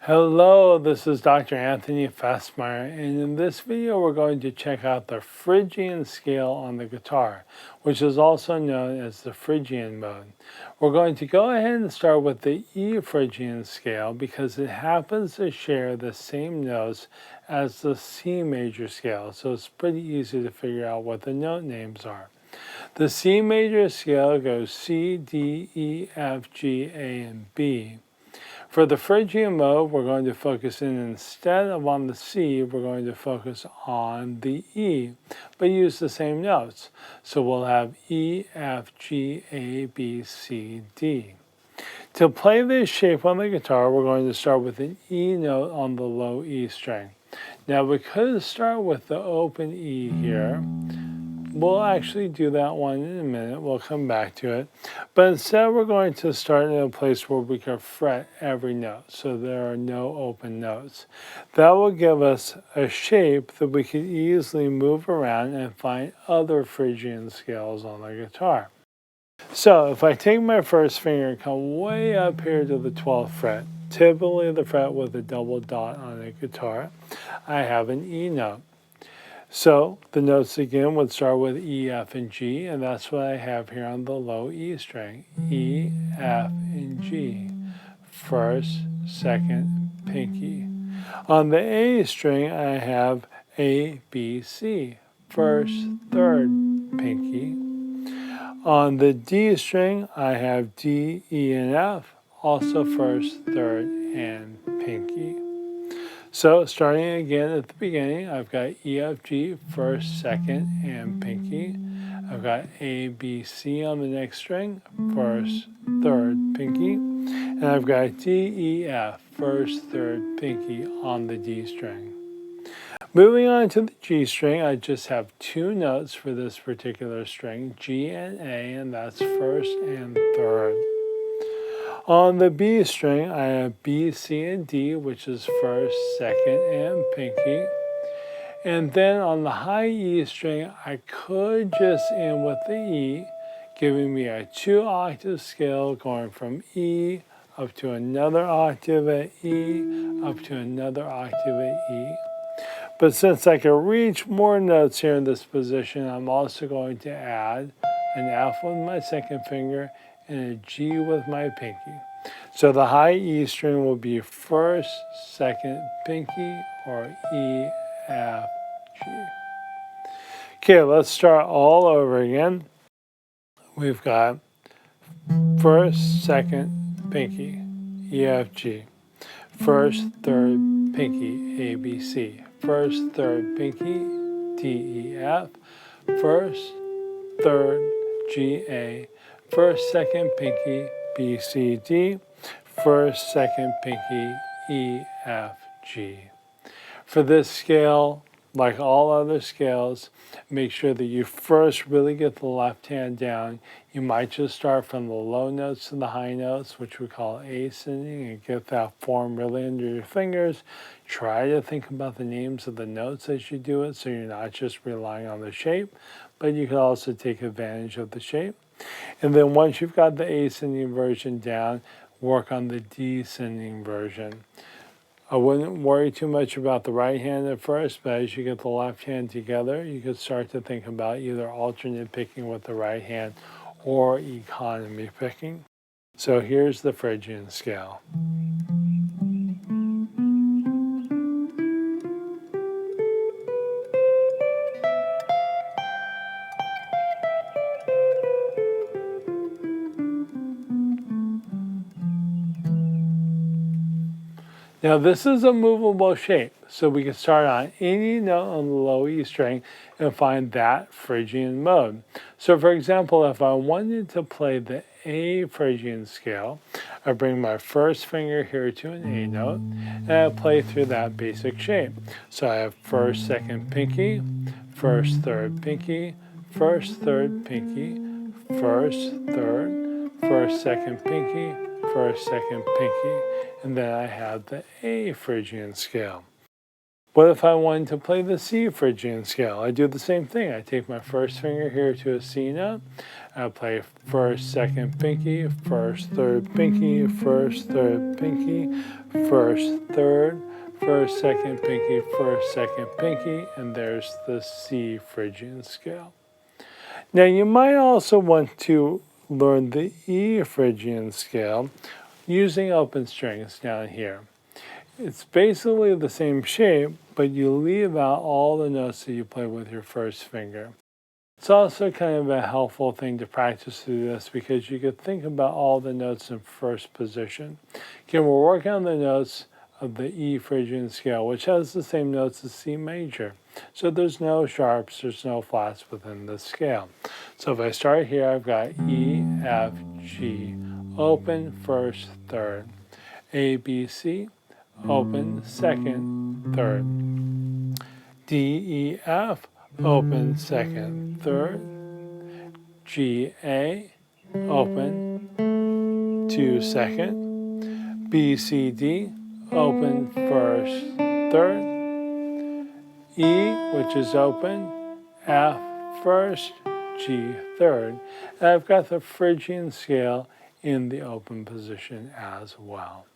Hello, this is Dr. Anthony Festmeyer, and in this video we're going to check out the Phrygian scale on the guitar, which is also known as the Phrygian mode. We're going to go ahead and start with the E Phrygian scale because it happens to share the same notes as the C major scale, so it's pretty easy to figure out what the note names are. The C major scale goes C, D, E, F, G, A, and B. For the Phrygian mode, we're going to focus in instead of on the C, we're going to focus on the E, but use the same notes. So we'll have E, F, G, A, B, C, D. To play this shape on the guitar, we're going to start with an E note on the low E string. Now we could start with the open E here. We'll actually do that one in a minute. We'll come back to it. But instead, we're going to start in a place where we can fret every note, so there are no open notes. That will give us a shape that we can easily move around and find other Phrygian scales on the guitar. So if I take my first finger and come way up here to the 12th fret, typically the fret with a double dot on a guitar, I have an E note. So the notes again would start with E, F, and G, and that's what I have here on the low E string. E, F, and G. First, second, pinky. On the A string, I have A, B, C. First, third, pinky. On the D string, I have D, E, and F. Also first, third, and pinky. So starting again at the beginning, I've got E, F, G, first, second, and pinky. I've got A, B, C on the next string, first, third, pinky. And I've got D, E, F, first, third, pinky on the D string. Moving on to the G string, I just have two notes for this particular string, G and A, and that's first and third. On the B string, I have B, C, and D, which is first, second, and pinky. And then on the high E string, I could just end with the E, giving me a 2-octave scale going from E up to another octave at E, up to another octave at E. But since I can reach more notes here in this position, I'm also going to add an F with my second finger and a G with my pinky. So the high E string will be first, second, pinky, or E, F, G. Okay, let's start all over again. We've got first, second, pinky, E, F, G. First, third, pinky, A, B, C. First, third, pinky, D, E, F. First, third, G, A. First, second, pinky, B, C, D. First, second, pinky, E, F, G. For this scale, like all other scales, make sure that you first really get the left hand down. You might just start from the low notes to the high notes, which we call ascending, and get that form really under your fingers. Try to think about the names of the notes as you do it, so you're not just relying on the shape, but you can also take advantage of the shape. And then once you've got the ascending version down, work on the descending version. I wouldn't worry too much about the right hand at first, but as you get the left hand together, you could start to think about either alternate picking with the right hand or economy picking. So here's the Phrygian scale. Now this is a movable shape, so we can start on any note on the low E string and find that Phrygian mode. So for example, if I wanted to play the A Phrygian scale, I bring my first finger here to an A note, and I play through that basic shape. So I have first, second, pinky, first, third, pinky, first, third, pinky, first, third, first, second, pinky, first, second, pinky, and then I have the A Phrygian scale. What if I wanted to play the C Phrygian scale? I do the same thing. I take my first finger here to a C note. I play first, second, pinky, first, third, pinky, first, third, pinky, first, third, first, second, pinky, first, second, pinky, and there's the C Phrygian scale. Now you might also want to learn the E Phrygian scale using open strings down here. It's basically the same shape, but you leave out all the notes that you play with your first finger. It's also kind of a helpful thing to practice through this because you could think about all the notes in first position. Again, we're working on the notes of the E Phrygian scale, which has the same notes as C major. So there's no sharps, there's no flats within this scale. So if I start here, I've got E, F, G, open, first, third, A, B, C, open, second, third, D, E, F, open, second, third, G, A, open, 2, second, B, C, D, open, first, third, E, which is open, F, first, G, third. And I've got the Phrygian scale in the open position as well.